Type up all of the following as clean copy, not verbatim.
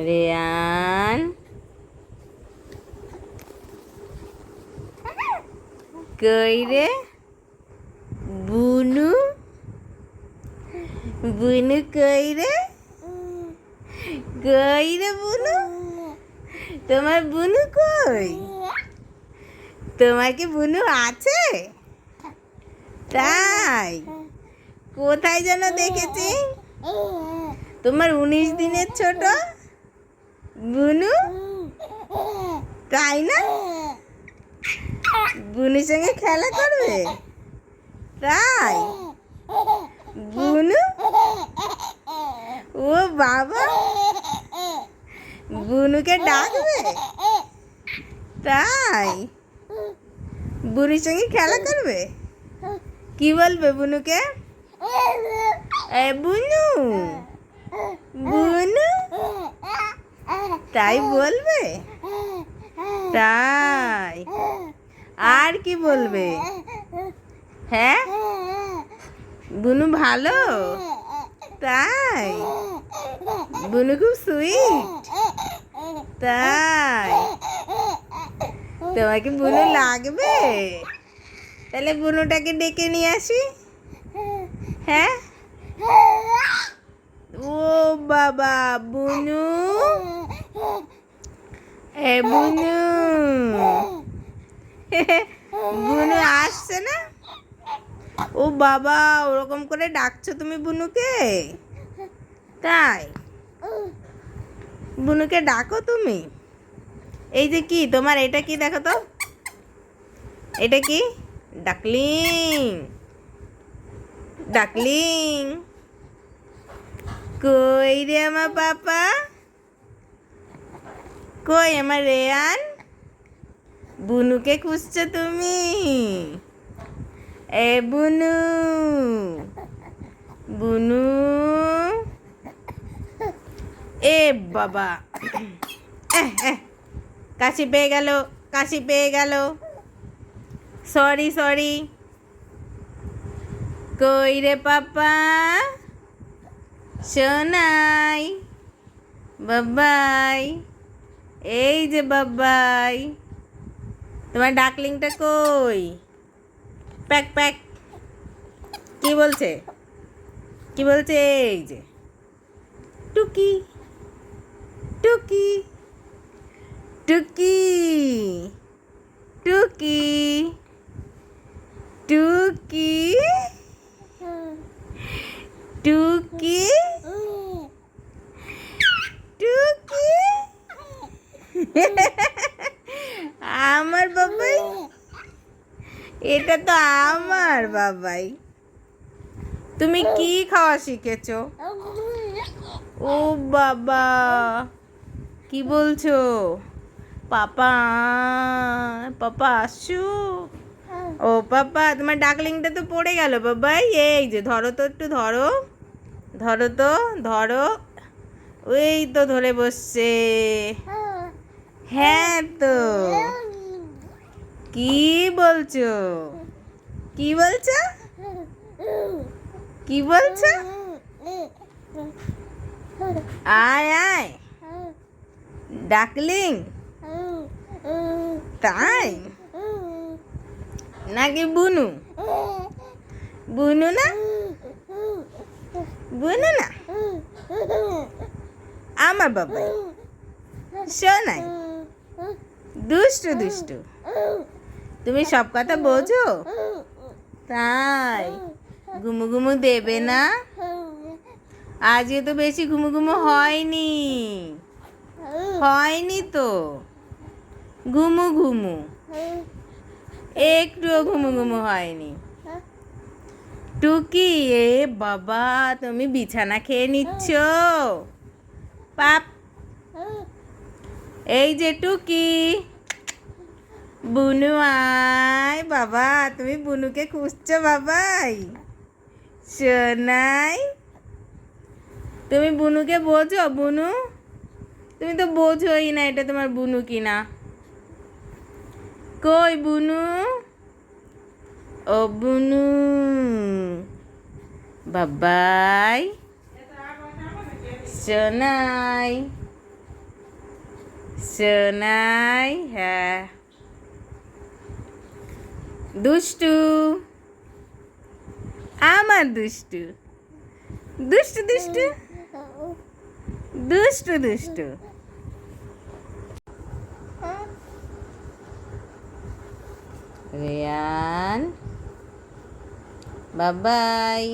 রেয়ান কই রে? বুনু বুনু কই রে? কই রে বুনু? তোমার বুনু কই? তোমার কি বুনু আছে? তাই? কোথায় যেন দেখেছি? তোমার 19 দিনের ছোট বুনু, তাই না? বুনুর সঙ্গে খেলা করবে? তাই? বুনু, ও বাবা, বুনুকে ডাকবে? তাই? বুনুর সঙ্গে খেলা করবে? কি বলবে বুনুকে? এ বুনু, বুনু, তাই বলবে? তাই? আর কি বলবে? হ্যাঁ, বুনু ভালো? তাই? বুনু খুব সুইট? তাই? তোমাকে বুনু লাগবে? তাহলে বুনুটাকে ডেকে নিয়ে আসি। হ্যাঁ, ও বাবা, বুনু, এ বুনু, বুনু আসছে না? ও বাবা, ওরকম করে ডাকছো তুমি বুনুকে? তাই? বুনুকে ডাকো তুমি? এই যে কি তোমার, এটা কি দেখো তো, এটা কি? ডাকলিং, ডাকলিং কই রে আমার পাপা? কই আমার রেয়ান? বুনুকে খুঁজছো তুমি? এ বুনু, বুনু, এ বাবা, কাশি পেয়ে গেল, কাশি পেয়ে গেল, সরি সরি। কই রে পাপা? সোনাই, বাবাই, এই যে বাবাই, তোমার ডাকলিংটা কই? প্যাক প্যাক, কি বলছে? কি বলছে? এই যে টুকি, টুকি, টুকি, টুকি, টুকি, টুকি, টুকি, আমার বাবাই, এটা তো আমার বাবাই। তুমি কি খাওয়া শিখেছো? ও বাবা, কি বলছো? পাপা, পাপা আসছো? ও পাপা, তোমার ডাকলিংটা তো পড়ে গেল বাবাই। এই যে ধরো তো, একটু ধরো, ধরো তো, ধরো, ওই তো ধরে বসছে। হ্যাঁ তো, কি বলছো? কি বলছো? কি বলছো? আয় আয়, ডাকলিং, তাই নাকি বুনু? বুনু না? বুনু না? আমার বাবাই, শোনাই, দুষ্টু দুষ্টু, তুমি সব কথা বোঝো? তাই? ঘুমু ঘুমু দেবে না? আজকে তো বেশি ঘুমু ঘুমু হয়নি, হয়নি তো ঘুমু ঘুমু, একটুও ঘুমু ঘুমু হয়নি। টুকি, এ বাবা, তুমি বিছানা খেয়ে নিচ্ছ? পাপ, এই যে টুকি, বুনু আয় বাবা, তুমি বুনুকে খুঁজছো বাবাই? সোনাই, তুমি বুনুকে বোঝো? বুনু, তুমি তো বোঝোই না এটা তোমার বুনু কিনা। কই বুনু? ও বুনু, বাবাই, সোনাই, সোনাই, হ্যাঁ। দুষ্টু, আমার দুষ্টু, দুষ্টু দুষ্টু, দুষ্টু দুষ্টু। রেয়ান, বাবাই।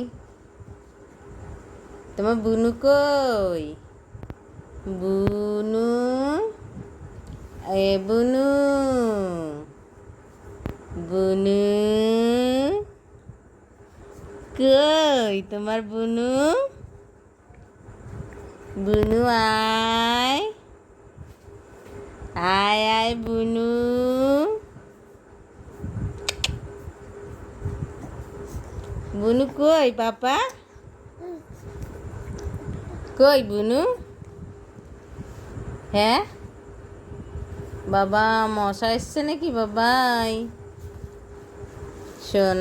তোমার বুনু কই? বুনু, এ বুনু, বুনু কই তোমার বুনু? বুনু আয়, আয় আয় বুনু। বুনু কই পাপা? কই বুনু? হ্যাঁ বাবা, মশা এসছে নাকি বাবাই? শোন।